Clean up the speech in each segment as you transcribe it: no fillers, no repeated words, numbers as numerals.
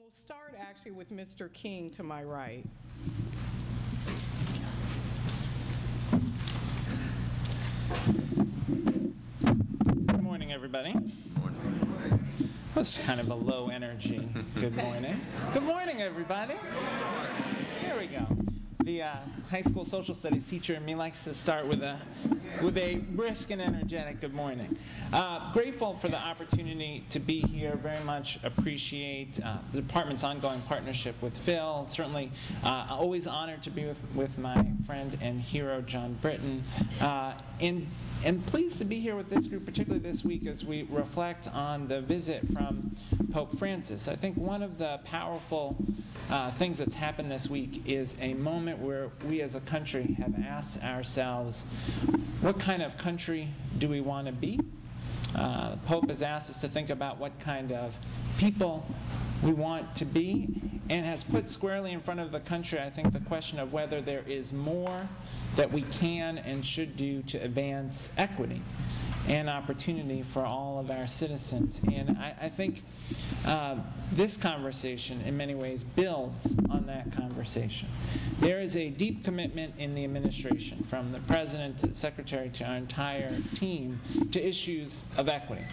We'll start actually with Mr. King to my right. Good morning, everybody. Good morning. That's kind of a low energy. Good morning. Good morning, everybody. Here we go. The high school social studies teacher in me likes to start with a brisk and energetic good morning. Grateful for the opportunity to be here. Very much appreciate the department's ongoing partnership with Phil. Certainly always honored to be with my friend and hero, John Britton. And pleased to be here with this group, particularly this week as we reflect on the visit from Pope Francis. I think one of the powerful things that's happened this week is a moment where we as a country have asked ourselves, what kind of country do we want to be? The Pope has asked us to think about what kind of people we want to be, and has put squarely in front of the country, I think, the question of whether there is more that we can and should do to advance equity and opportunity for all of our citizens. And I think this conversation, in many ways, builds on that conversation. There is a deep commitment in the administration, from the President to the Secretary to our entire team, to issues of equity.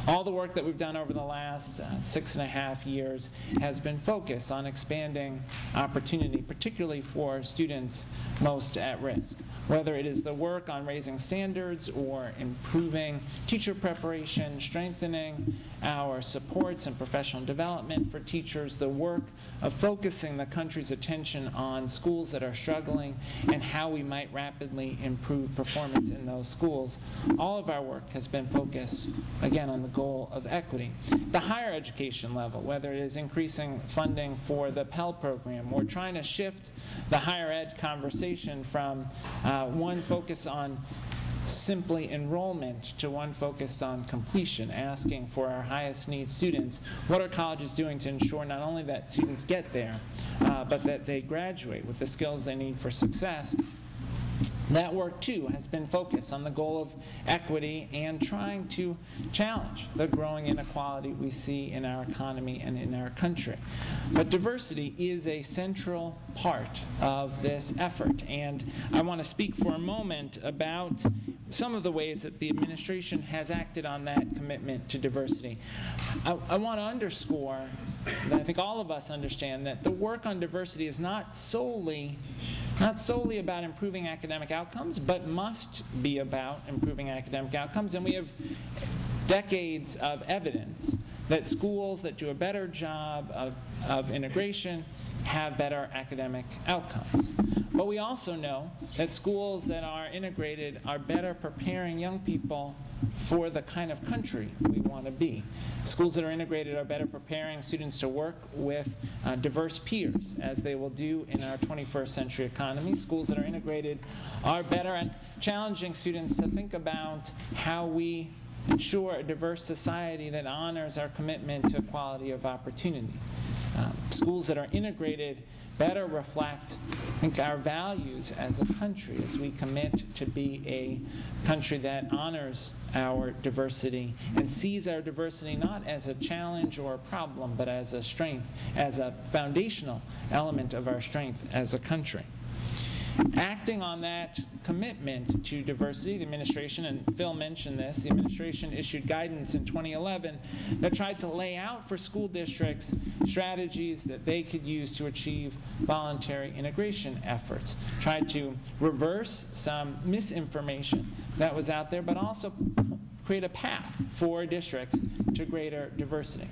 All the work that we've done over the last 6.5 years has been focused on expanding opportunity, particularly for students most at risk. Whether it is the work on raising standards or improving teacher preparation, strengthening our supports and professional development for teachers, the work of focusing the country's attention on schools that are struggling and how we might rapidly improve performance in those schools. All of our work has been focused, again, on the goal of equity. The higher education level, whether it is increasing funding for the Pell program or trying to shift the higher ed conversation from one focus on simply enrollment to one focused on completion, asking for our highest need students, what are colleges doing to ensure not only that students get there, but that they graduate with the skills they need for success. That work, too, has been focused on the goal of equity and trying to challenge the growing inequality we see in our economy and in our country. But diversity is a central part of this effort, and I want to speak for a moment about some of the ways that the administration has acted on that commitment to diversity. I want to underscore that I think all of us understand that the work on diversity is not solely about improving academic outcomes, but must be about improving academic outcomes. And we have decades of evidence that schools that do a better job of integration have better academic outcomes. But we also know that schools that are integrated are better preparing young people for the kind of country we want to be. Schools that are integrated are better preparing students to work with diverse peers, as they will do in our 21st century economy. Schools that are integrated are better at challenging students to think about how we ensure a diverse society that honors our commitment to equality of opportunity. Schools that are integrated better reflect, I think, our values as a country as we commit to be a country that honors our diversity and sees our diversity not as a challenge or a problem, but as a strength, as a foundational element of our strength as a country. Acting on that commitment to diversity, the administration, and Phil mentioned this, the administration issued guidance in 2011 that tried to lay out for school districts strategies that they could use to achieve voluntary integration efforts, tried to reverse some misinformation that was out there, but also create a path for districts to greater diversity.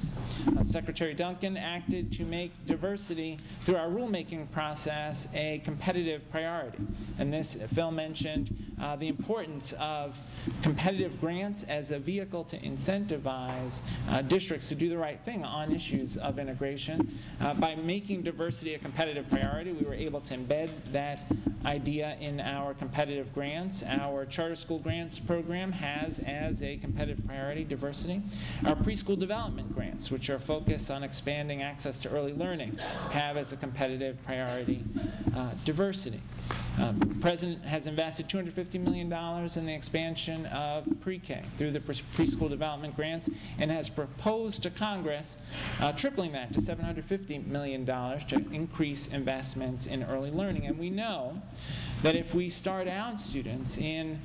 Secretary Duncan acted to make diversity through our rulemaking process a competitive priority. And this, Phil mentioned the importance of competitive grants as a vehicle to incentivize districts to do the right thing on issues of integration. By making diversity a competitive priority, we were able to embed that idea in our competitive grants. Our charter school grants program has as a competitive priority diversity. Our preschool development grants, which are focused on expanding access to early learning, have as a competitive priority diversity. The President has invested $250 million in the expansion of pre-K through the preschool development grants and has proposed to Congress tripling that to $750 million to increase investments in early learning. And we know that if we start out students in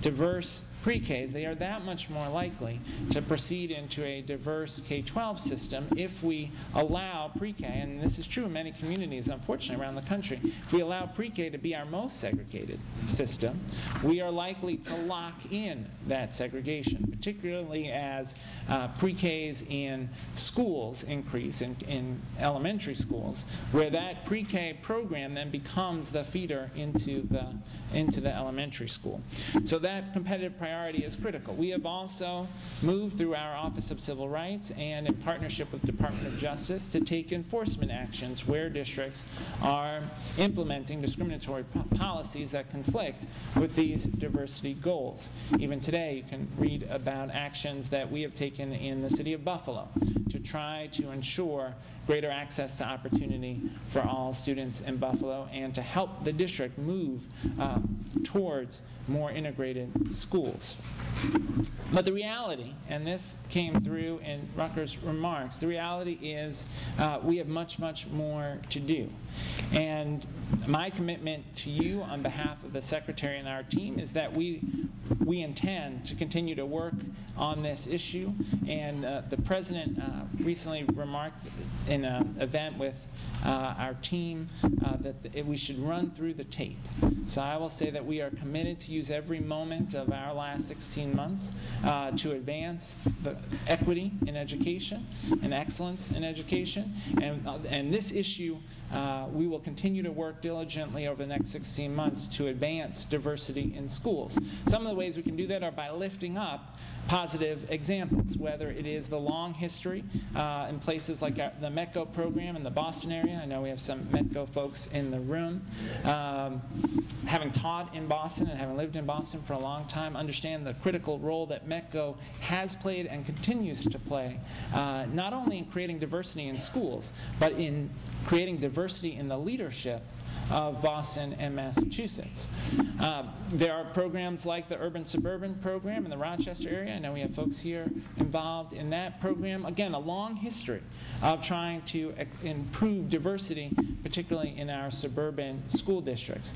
diverse pre-Ks, they are that much more likely to proceed into a diverse K-12 system if we allow pre-K, and this is true in many communities, unfortunately, around the country. If we allow pre-K to be our most segregated system, we are likely to lock in that segregation, particularly as pre-Ks in schools increase, in elementary schools, where that pre-K program then becomes the feeder into the elementary school. So that competitive priority is critical. We have also moved through our Office of Civil Rights and in partnership with the Department of Justice to take enforcement actions where districts are implementing discriminatory policies that conflict with these diversity goals. Even today, you can read about actions that we have taken in the city of Buffalo to try to ensure greater access to opportunity for all students in Buffalo and to help the district move towards more integrated schools. But the reality, and this came through in Rucker's remarks, the reality is we have much, much more to do. And my commitment to you on behalf of the Secretary and our team is that we intend to continue to work on this issue. And the President recently remarked in an event with our team that we should run through the tape. So I will say that we are committed to use every moment of our last 16 months to advance the equity in education and excellence in education. And this issue, we will continue to work diligently over the next 16 months to advance diversity in schools. Some of the ways we can do that are by lifting up positive examples, whether it is the long history in places like the METCO program in the Boston area. I know we have some METCO folks in the room. Having taught in Boston and having lived in Boston for a long time, understand the critical role that METCO has played and continues to play, not only in creating diversity in schools, but in creating diversity in the leadership of Boston and Massachusetts. There are programs like the Urban-Suburban program in the Rochester area. I know we have folks here involved in that program. Again, a long history of trying to improve diversity, particularly in our suburban school districts.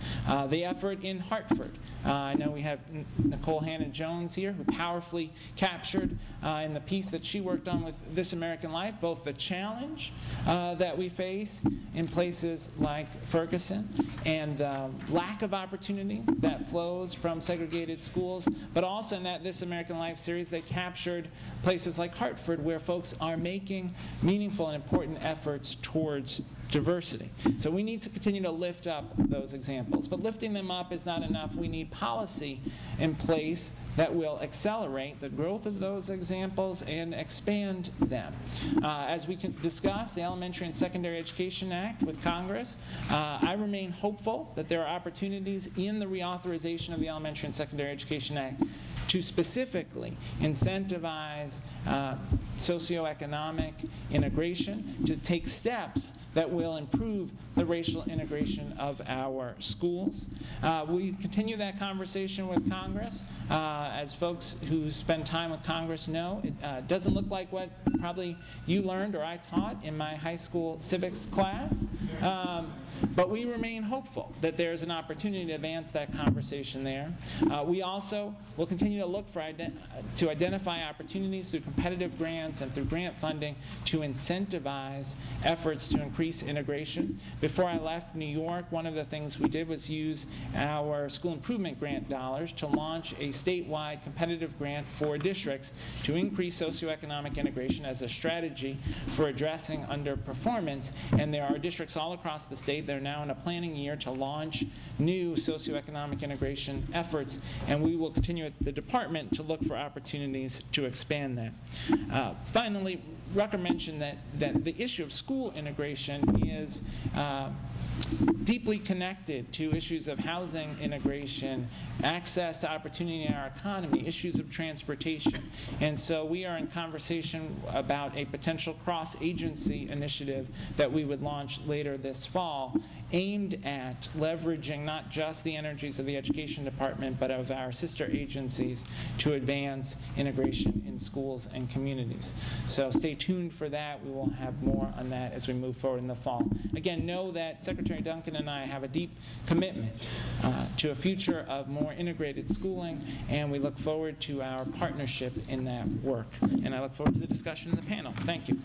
The effort in Hartford. I know we have Nicole Hannon-Jones here, who powerfully captured in the piece that she worked on with This American Life, both the challenge that we face in places like Ferguson and the lack of opportunity that flows from segregated schools, but also in that This American Life series, they captured places like Hartford where folks are making meaningful and important efforts towards diversity. So we need to continue to lift up those examples. But lifting them up is not enough. We need policy in place that will accelerate the growth of those examples and expand them. As we can discuss the Elementary and Secondary Education Act with Congress, I remain hopeful that there are opportunities in the reauthorization of the Elementary and Secondary Education Act to specifically incentivize socioeconomic integration, to take steps that will improve the racial integration of our schools. We continue that conversation with Congress. As folks who spend time with Congress know, it doesn't look like what probably you learned or I taught in my high school civics class. But we remain hopeful that there's an opportunity to advance that conversation there. We also will continue to look for to identify opportunities through competitive grants and through grant funding to incentivize efforts to increase integration. Before I left New York, one of the things we did was use our school improvement grant dollars to launch a statewide competitive grant for districts to increase socioeconomic integration as a strategy for addressing underperformance. And there are districts all across the state that are now in a planning year to launch new socioeconomic integration efforts, and we will continue at the department to look for opportunities to expand that. Finally, Rucker mentioned that the issue of school integration is deeply connected to issues of housing integration, access to opportunity in our economy, issues of transportation. And so we are in conversation about a potential cross-agency initiative that we would launch later this fall aimed at leveraging not just the energies of the Education Department, but of our sister agencies to advance integration in schools and communities. So stay tuned for that. We will have more on that as we move forward in the fall. Again, know that Secretary Duncan and I have a deep commitment to a future of more integrated schooling, and we look forward to our partnership in that work. And I look forward to the discussion in the panel. Thank you.